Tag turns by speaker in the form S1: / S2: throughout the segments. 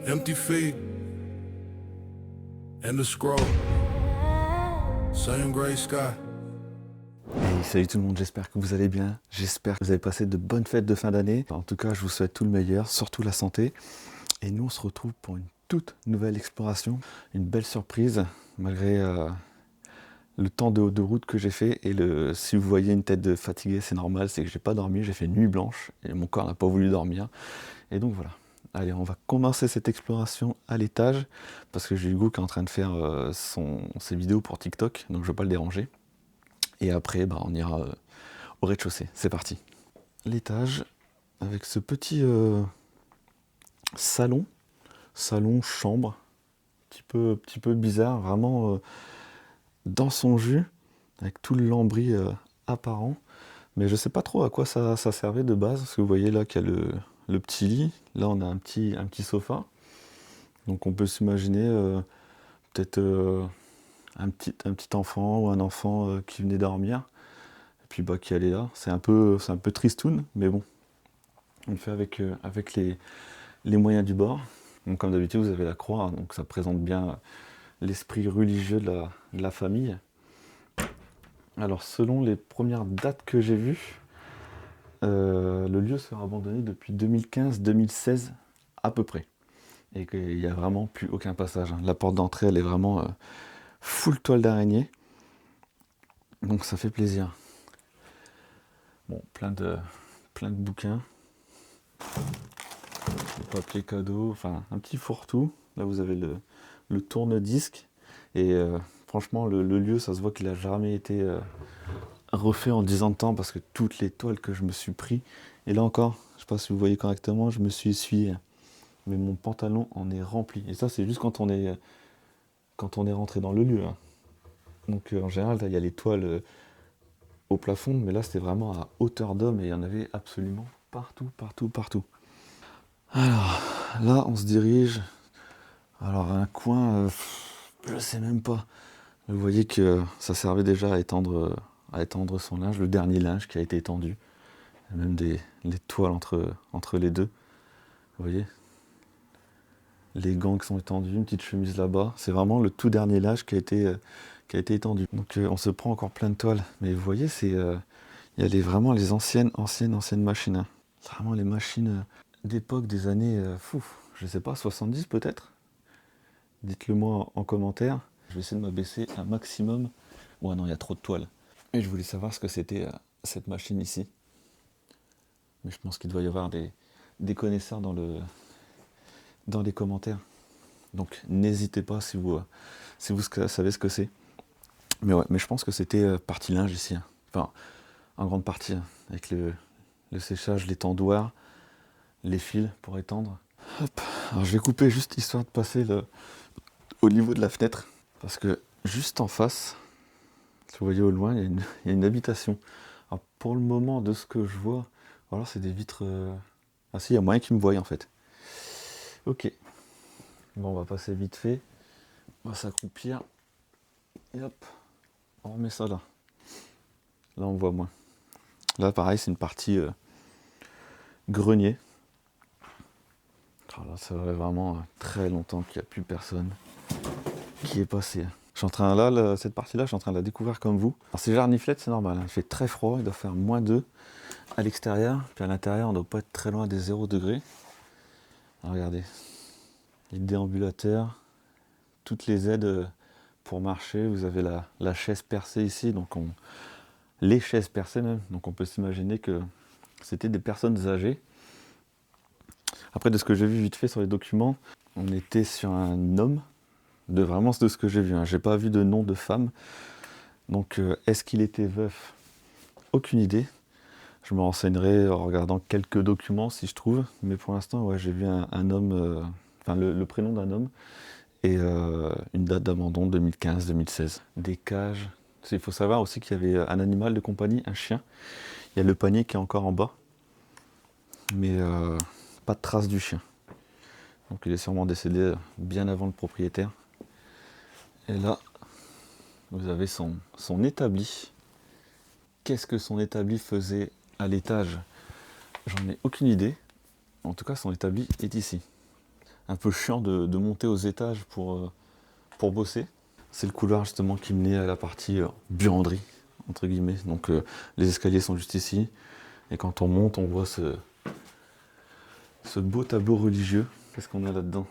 S1: Empty feet and the scroll. Same gray sky.
S2: Hey, salut tout le monde, j'espère que vous allez bien. J'espère que vous avez passé de bonnes fêtes de fin d'année. En tout cas, je vous souhaite tout le meilleur, surtout la santé. Et nous, on se retrouve pour une toute nouvelle exploration. Une belle surprise, malgré le temps de route que j'ai fait. Et si vous voyez une tête de fatigué, c'est normal, c'est que j'ai pas dormi, j'ai fait nuit blanche. Et mon corps n'a pas voulu dormir. Et donc voilà. Allez, on va commencer cette exploration à l'étage. Parce que j'ai Hugo qui est en train de faire ses vidéos pour TikTok. Donc je ne vais pas le déranger. Et après, on ira au rez-de-chaussée. C'est parti. L'étage, avec ce petit salon-chambre, petit peu bizarre, vraiment dans son jus, avec tout le lambris apparent. Mais je sais pas trop à quoi ça servait de base, parce que vous voyez là qu'il y a le petit lit. Là, on a un petit sofa. Donc on peut s'imaginer peut-être un petit enfant ou un enfant qui venait dormir. Et puis qui allait là. C'est un peu tristoun, mais bon. On le fait avec les moyens du bord. Donc comme d'habitude, vous avez la croix, donc ça présente bien l'esprit religieux de la famille. Alors selon les premières dates que j'ai vues, le lieu sera abandonné depuis 2015-2016 à peu près. Et qu'il n'y a vraiment plus aucun passage. La porte d'entrée, elle est vraiment full toile d'araignée. Donc ça fait plaisir. Bon, plein de bouquins. Des papiers cadeaux, enfin un petit fourre-tout. Là vous avez le tourne-disque. Et franchement le lieu, ça se voit qu'il n'a jamais été refait en 10 ans de temps, parce que toutes les toiles que je me suis pris, et là encore, je ne sais pas si vous voyez correctement, je me suis essuyé. Mais mon pantalon en est rempli. Et ça, c'est juste quand on est rentré dans le lieu. Hein. Donc en général, il y a les toiles au plafond, mais là, c'était vraiment à hauteur d'homme, et il y en avait absolument partout. Alors, là, on se dirige. Alors, un coin, je sais même pas. Vous voyez que ça servait déjà à étendre son linge, le dernier linge qui a été étendu. Il y a même les toiles entre les deux. Vous voyez ? Les gants qui sont étendus, une petite chemise là-bas. C'est vraiment le tout dernier linge qui a été étendu. Donc on se prend encore plein de toiles. Mais vous voyez, il y a vraiment les anciennes machines. Hein. C'est vraiment les machines d'époque des années, je sais pas, 70 peut-être. Dites-le moi en commentaire. Je vais essayer de m'abaisser un maximum. Ouais non, il y a trop de toiles. Et je voulais savoir ce que c'était cette machine ici. Mais je pense qu'il doit y avoir des connaisseurs dans les commentaires. Donc n'hésitez pas si vous savez ce que c'est. Mais ouais, mais je pense que c'était partie linge ici. Hein. Enfin, en grande partie, hein, avec le séchage, les tendoirs, les fils pour étendre. Hop. Alors je vais couper juste histoire de passer au niveau de la fenêtre. Parce que juste en face, si vous voyez au loin, il y a une habitation. Alors pour le moment, de ce que je vois, voilà, c'est des vitres... Ah si, il y a moyen qu'ils me voient en fait. Ok. Bon, on va passer vite fait. On va s'accroupir. Et hop, on remet ça là. Là, on voit moins. Là, pareil, c'est une partie grenier. Alors là, ça fait vraiment très longtemps qu'il n'y a plus personne qui est passé. Je suis en train, cette partie-là, je suis en train de la découvrir comme vous. Alors, ces jarniflettes, c'est normal. Hein. Il fait très froid, il doit faire -2 à l'extérieur. Puis à l'intérieur, on ne doit pas être très loin des 0 degrés. Alors, regardez. Les déambulateurs, toutes les aides pour marcher. Vous avez la chaise percée ici, donc les chaises percées même. Donc on peut s'imaginer que c'était des personnes âgées. Après, de ce que j'ai vu vite fait sur les documents, on était sur un homme, vraiment de ce que j'ai vu. Hein. J'ai pas vu de nom de femme. Donc est-ce qu'il était veuf? Aucune idée. Je me renseignerai en regardant quelques documents si je trouve. Mais pour l'instant, ouais, j'ai vu un homme, le prénom d'un homme. Et une date d'abandon 2015-2016. Des cages. Il faut savoir aussi qu'il y avait un animal de compagnie, un chien. Il y a le panier qui est encore en bas. Mais pas de trace du chien. Donc il est sûrement décédé bien avant le propriétaire. Et là, vous avez son établi. Qu'est-ce que son établi faisait à l'étage? J'en ai aucune idée. En tout cas, son établi est ici. un peu chiant de monter aux étages pour bosser. C'est le couloir justement qui menait à la partie buanderie, entre guillemets. Donc les escaliers sont juste ici. Et quand on monte, on voit ce beau tableau religieux. Qu'est-ce qu'on a là-dedans?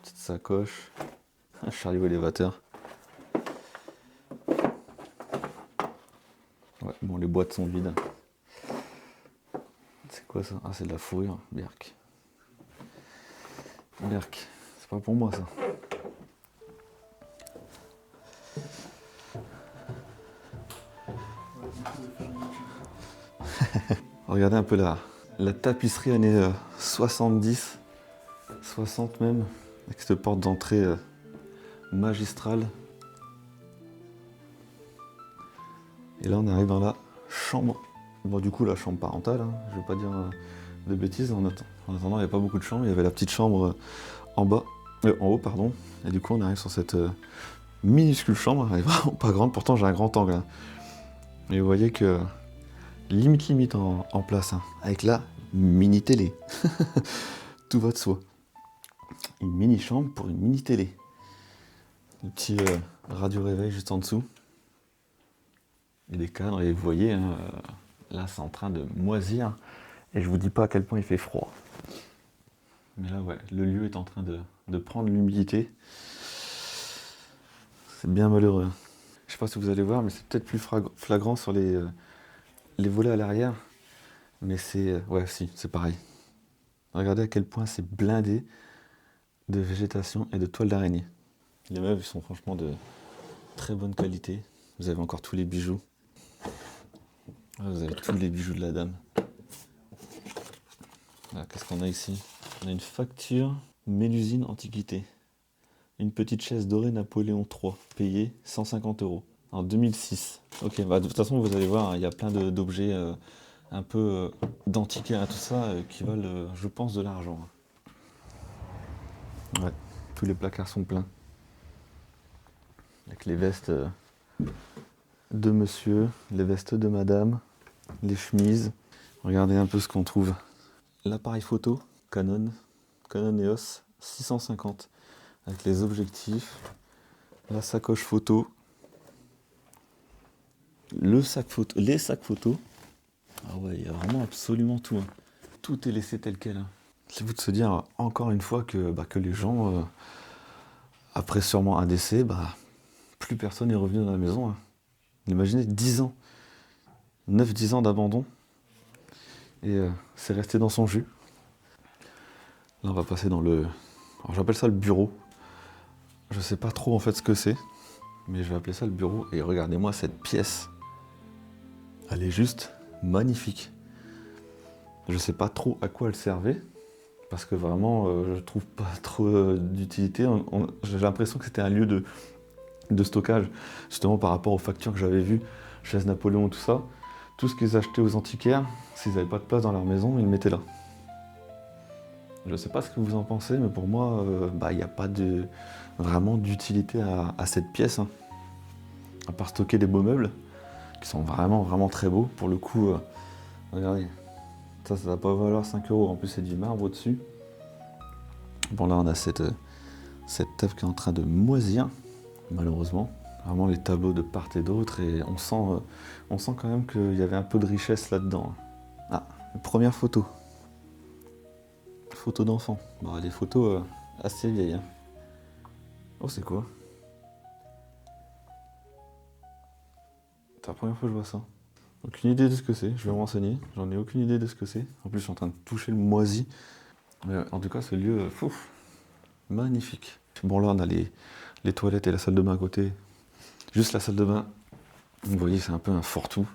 S2: Petite sacoche, un chariot élévateur. Ouais, bon, les boîtes sont vides. C'est quoi ça? Ah, c'est de la fourrure, Berk. Berk, c'est pas pour moi ça. Regardez un peu la tapisserie années 70, 60 même, avec cette porte d'entrée magistrale. Et là on arrive dans la chambre. Bon du coup la chambre parentale, hein, je vais pas dire de bêtises. En attendant il n'y avait pas beaucoup de chambres, il y avait la petite chambre en haut pardon. Et du coup on arrive sur cette minuscule chambre, elle est vraiment pas grande, pourtant j'ai un grand angle. Hein. Et vous voyez que limite en place, hein, avec la mini télé. Tout va de soi. Une mini chambre pour une mini télé. Le petit radio réveil juste en dessous. Et des cadres, et vous voyez, hein, là c'est en train de moisir. Et je vous dis pas à quel point il fait froid. Mais là ouais, le lieu est en train de prendre l'humidité. C'est bien malheureux. Je sais pas si vous allez voir, mais c'est peut-être plus flagrant sur les volets à l'arrière. Mais c'est... ouais, si, c'est pareil. Regardez à quel point c'est blindé de végétation et de toiles d'araignée. Les meubles sont franchement de très bonne qualité. Vous avez encore tous les bijoux. Vous avez tous les bijoux de la dame. Qu'est-ce qu'on a ici? On a une facture Mélusine Antiquité. Une petite chaise dorée Napoléon III, payée 150 € en 2006. Ok, bah de toute façon vous allez voir, il y a plein d'objets un peu d'antiquaires et tout ça qui valent, je pense, de l'argent. Ouais, tous les placards sont pleins. Avec les vestes de monsieur, les vestes de madame, les chemises. Regardez un peu ce qu'on trouve. L'appareil photo Canon EOS 650 avec les objectifs, la sacoche photo, les sacs photos. Ah ouais, il y a vraiment absolument tout. Hein. Tout est laissé tel quel. Hein. C'est vous de se dire encore une fois que les gens, après sûrement un décès, plus personne n'est revenu dans la maison. Hein. Imaginez 10 ans, 9-10 ans d'abandon. Et c'est resté dans son jus. Là on va passer dans le... Alors j'appelle ça le bureau. Je sais pas trop en fait ce que c'est. Mais je vais appeler ça le bureau. Et regardez-moi cette pièce. Elle est juste magnifique. Je sais pas trop à quoi elle servait. Parce que vraiment je trouve pas trop d'utilité. J'ai l'impression que c'était un lieu de stockage. Justement par rapport aux factures que j'avais vues. Chaise Napoléon, tout ça. Tout ce qu'ils achetaient aux antiquaires, s'ils n'avaient pas de place dans leur maison, ils le mettaient là. Je ne sais pas ce que vous en pensez, mais pour moi, il n'y a pas vraiment d'utilité à cette pièce. Hein. À part stocker des beaux meubles, qui sont vraiment très beaux. Pour le coup, regardez, ça va pas valoir 5 €. En plus, c'est du marbre au-dessus. Bon, là, on a cette table qui est en train de moisir, malheureusement. Vraiment les tableaux de part et d'autre, et on sent quand même qu'il y avait un peu de richesse là-dedans. Ah, une première photo. Photo d'enfant. Bon, des photos assez vieilles. Hein. Oh, c'est quoi? C'est la première fois que je vois ça. Aucune idée de ce que c'est, je vais me renseigner. J'en ai aucune idée de ce que c'est. En plus, je suis en train de toucher le moisi. Mais en tout cas, ce lieu, magnifique. Bon, là, on a les toilettes et la salle de bain à côté. Juste la salle de bain, vous voyez, c'est un peu un fourre-tout.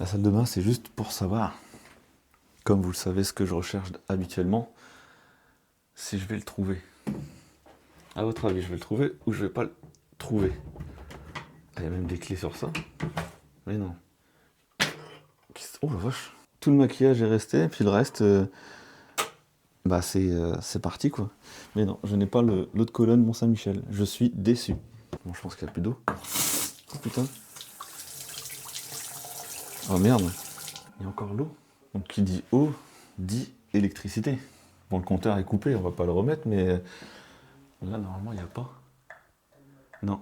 S2: La salle de bain, c'est juste pour savoir, comme vous le savez, ce que je recherche habituellement, si je vais le trouver. À votre avis, je vais le trouver ou je vais pas le trouver? Il y a même des clés sur ça. Mais non. Oh la vache. Tout le maquillage est resté, puis le reste, c'est parti quoi. Mais non, je n'ai pas l'eau de Cologne Mont-Saint-Michel. Je suis déçu. Bon, je pense qu'il n'y a plus d'eau. Oh putain. Oh merde. Il y a encore l'eau. Donc qui dit eau, dit électricité. Bon, le compteur est coupé, on va pas le remettre, mais là, normalement, il n'y a pas. Non.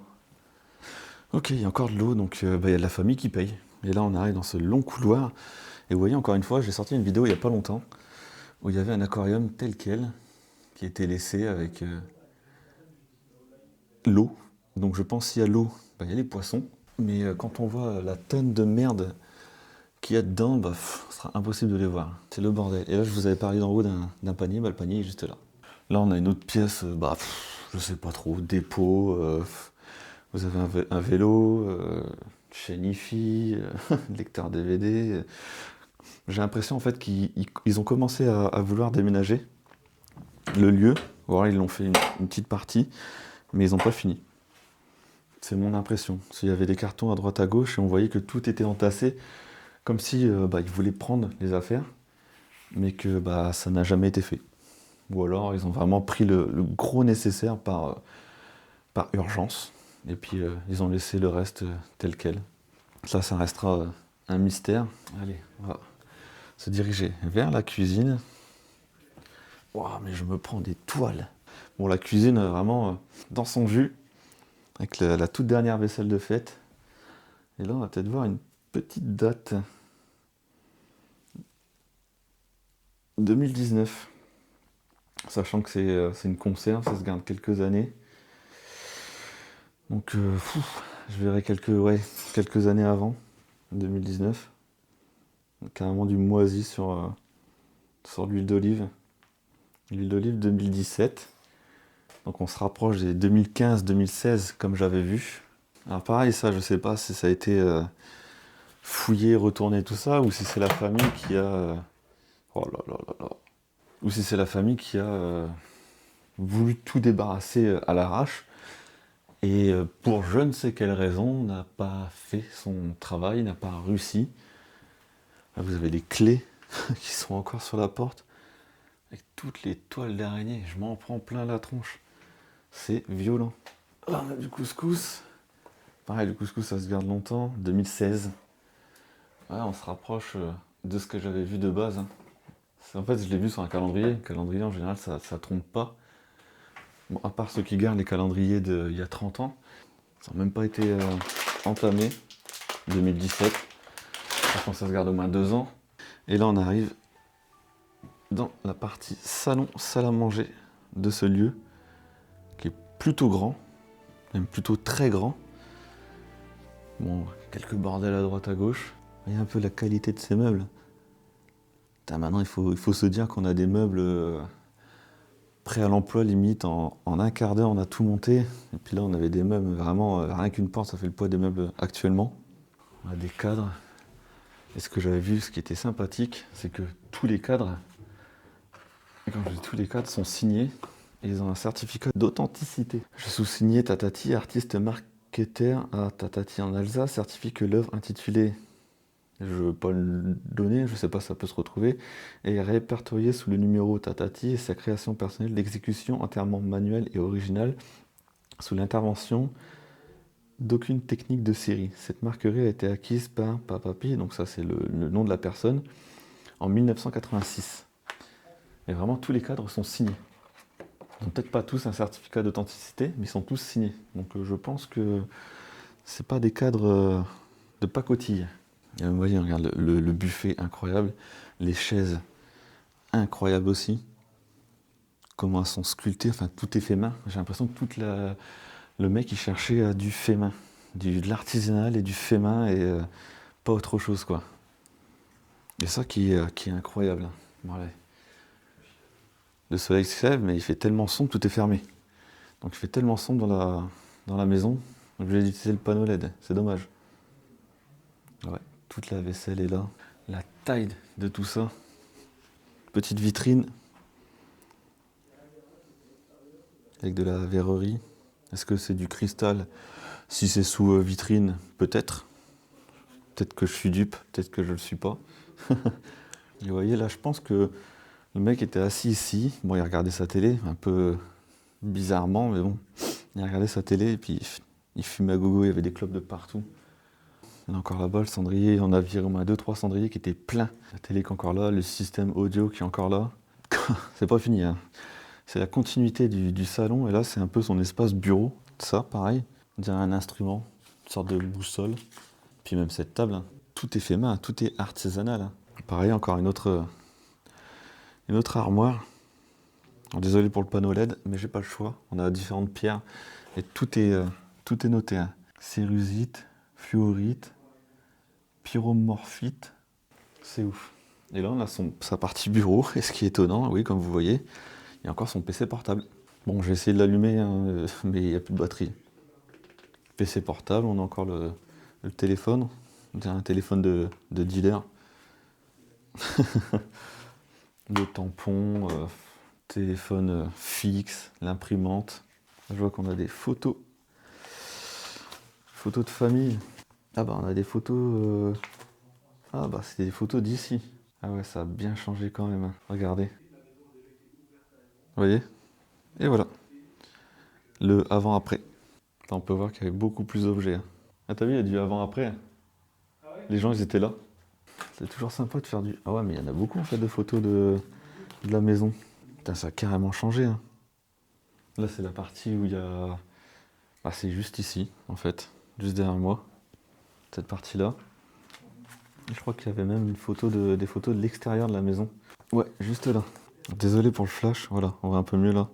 S2: Ok, il y a encore de l'eau, donc il y a de la famille qui paye. Et là, on arrive dans ce long couloir. Et vous voyez, encore une fois, j'ai sorti une vidéo il n'y a pas longtemps, où il y avait un aquarium tel quel, qui était laissé avec l'eau. Donc je pense s'il y a l'eau, il y a les poissons. Mais quand on voit la tonne de merde qu'il y a dedans, ce sera impossible de les voir. C'est le bordel. Et là, je vous avais parlé d'en haut d'un panier, le panier est juste là. Là, on a une autre pièce, je sais pas trop, dépôt. Vous avez un vélo, chaîne hi-fi, lecteur DVD. J'ai l'impression en fait qu'ils ont commencé à vouloir déménager le lieu. Ou alors ils l'ont fait une petite partie, mais ils n'ont pas fini. C'est mon impression. Il y avait des cartons à droite à gauche et on voyait que tout était entassé, comme si ils voulaient prendre les affaires, mais que ça n'a jamais été fait. Ou alors ils ont vraiment pris le gros nécessaire par urgence, et puis ils ont laissé le reste tel quel. Ça restera un mystère. Allez, on va se diriger vers la cuisine. Wow, mais je me prends des toiles. Bon, la cuisine, vraiment, dans son jus, avec la toute dernière vaisselle de fête. Et là, on va peut-être voir une petite date. 2019. Sachant que c'est une conserve, ça se garde quelques années. Donc, je verrai quelques années avant, 2019. Carrément du moisi sur l'huile d'olive. L'huile d'olive 2017. Donc on se rapproche des 2015-2016 comme j'avais vu. Alors pareil, ça je sais pas si ça a été fouillé, retourné tout ça, ou si c'est la famille qui a... oh là là là là. Ou si c'est la famille qui a voulu tout débarrasser à l'arrache. Et pour je ne sais quelle raison, n'a pas fait son travail, n'a pas réussi. Là, vous avez les clés qui sont encore sur la porte. Avec toutes les toiles d'araignée, je m'en prends plein la tronche. C'est violent. Là, on a du couscous. Pareil, le couscous, ça se garde longtemps. 2016. Ouais, on se rapproche de ce que j'avais vu de base. En fait, je l'ai vu sur un calendrier. Le calendrier, en général, ça trompe pas. Bon, à part ceux qui gardent les calendriers d'il y a 30 ans. Ça n'a même pas été entamé. 2017. Par contre, ça se garde au moins 2 ans. Et là, on arrive dans la partie salon, salle à manger de ce lieu, qui est plutôt grand, même plutôt très grand. Bon, quelques bordels à droite à gauche. Voyez un peu la qualité de ces meubles. Putain, maintenant, il faut se dire qu'on a des meubles prêts à l'emploi, limite, en un quart d'heure, on a tout monté. Et puis là, on avait des meubles, vraiment, rien qu'une porte, ça fait le poids des meubles actuellement. On a des cadres. Et ce que j'avais vu, ce qui était sympathique, c'est que tous les cadres, sont signés et ils ont un certificat d'authenticité. Je suis signé Tatati, artiste marketeur à Tatati en Alsace, certifie que l'œuvre intitulée, je ne veux pas le donner, je ne sais pas si ça peut se retrouver, est répertoriée sous le numéro Tatati et sa création personnelle d'exécution entièrement manuelle et originale sous l'intervention d'aucune technique de série. Cette marquerie a été acquise par Papapi, donc ça c'est le nom de la personne, en 1986. Et vraiment tous les cadres sont signés. Ils n'ont peut-être pas tous un certificat d'authenticité, mais ils sont tous signés. Donc je pense que c'est pas des cadres de pacotille. Et vous voyez, regarde le buffet incroyable, les chaises incroyables aussi. Comment elles sont sculptées, enfin tout est fait main. J'ai l'impression que le mec il cherchait du fait main, de l'artisanal et du fait main et pas autre chose quoi. Et ça qui est incroyable. Voilà. Le soleil se lève, mais il fait tellement sombre, tout est fermé. Donc il fait tellement sombre dans la maison, je vais utiliser le panneau LED, c'est dommage. Ouais, toute la vaisselle est là. La taille de tout ça. Petite vitrine. Avec de la verrerie. Est-ce que c'est du cristal? Si c'est sous vitrine, peut-être. Peut-être que je suis dupe, peut-être que je le suis pas. Et vous voyez, là, je pense que le mec était assis ici. Bon, il regardait sa télé, un peu bizarrement, mais bon. Il regardait sa télé et puis il fumait à gogo, il y avait des clopes de partout. Il y en a encore là-bas, le cendrier. On a viré au moins 2-3 cendriers qui étaient pleins. La télé qui est encore là, le système audio qui est encore là. C'est pas fini, hein. C'est la continuité du salon. Et là, c'est un peu son espace bureau. Ça, pareil. On dirait un instrument, une sorte de boussole. Puis même cette table, hein. Tout est fait main, tout est artisanal, hein. Pareil, encore une autre armoire. Alors, désolé pour le panneau LED, mais j'ai pas le choix. On a différentes pierres et tout est noté, hein. Cérusite, fluorite, pyromorphite. C'est ouf. Et là, on a sa partie bureau. Et ce qui est étonnant, oui, comme vous voyez, il y a encore son PC portable. Bon, j'ai essayé de l'allumer, hein, mais il n'y a plus de batterie. PC portable, on a encore le téléphone. On dirait un téléphone de dealer. Le tampon, téléphone fixe, l'imprimante. Je vois qu'on a des photos. Photos de famille. Ah bah on a des photos... Ah bah c'est des photos d'ici. Ah ouais, ça a bien changé quand même, hein. Regardez. Vous voyez? Et voilà. Le avant-après. Là, on peut voir qu'il y avait beaucoup plus d'objets, hein. Ah t'as vu, il y a du avant-après, hein. Les gens, ils étaient là. C'est toujours sympa de faire du... Ah ouais, mais il y en a beaucoup en fait de photos de la maison. Putain, ça a carrément changé, hein. Là, c'est la partie où il y a... Ah, c'est juste ici, en fait. Juste derrière moi. Cette partie-là. Je crois qu'il y avait même des photos de l'extérieur de la maison. Ouais, juste là. Désolé pour le flash. Voilà, on voit un peu mieux là.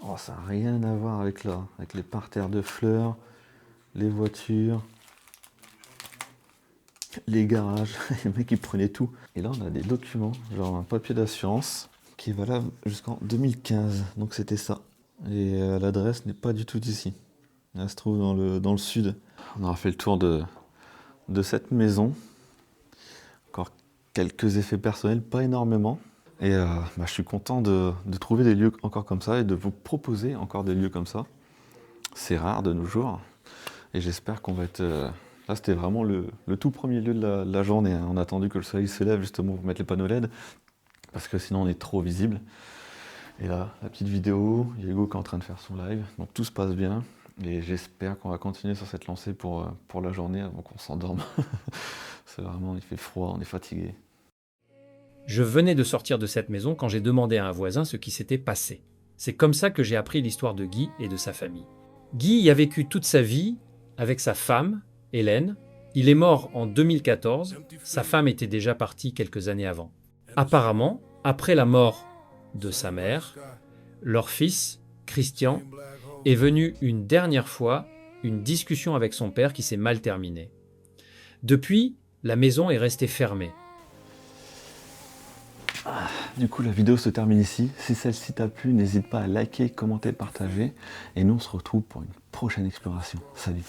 S2: Oh, ça n'a rien à voir avec là. Avec les parterres de fleurs, les voitures, les garages. Les mecs, ils prenaient tout. Et là, on a des documents, genre un papier d'assurance qui est valable jusqu'en 2015. Donc c'était ça. Et l'adresse n'est pas du tout d'ici. Elle se trouve dans le sud. On aura fait le tour de cette maison. Encore quelques effets personnels, pas énormément. Et je suis content de trouver des lieux encore comme ça et de vous proposer encore des lieux comme ça. C'est rare de nos jours. Et j'espère qu'on va être... Là, c'était vraiment le tout premier lieu de la journée, hein. On a attendu que le soleil se lève justement pour mettre les panneaux LED. Parce que sinon, on est trop visible. Et là, la petite vidéo, il y a Hugo qui est en train de faire son live. Donc tout se passe bien. Et j'espère qu'on va continuer sur cette lancée pour la journée avant qu'on s'endorme. C'est vraiment, il fait froid, on est fatigué.
S1: Je venais de sortir de cette maison quand j'ai demandé à un voisin ce qui s'était passé. C'est comme ça que j'ai appris l'histoire de Guy et de sa famille. Guy y a vécu toute sa vie avec sa femme, Hélène. Il est mort en 2014. Sa femme était déjà partie quelques années avant. Apparemment, après la mort de sa mère, leur fils, Christian, est venu une dernière fois une discussion avec son père qui s'est mal terminée. Depuis, la maison est restée fermée.
S2: Du coup, la vidéo se termine ici. Si celle-ci t'a plu, n'hésite pas à liker, commenter, partager. Et nous, on se retrouve pour une prochaine exploration. Salut!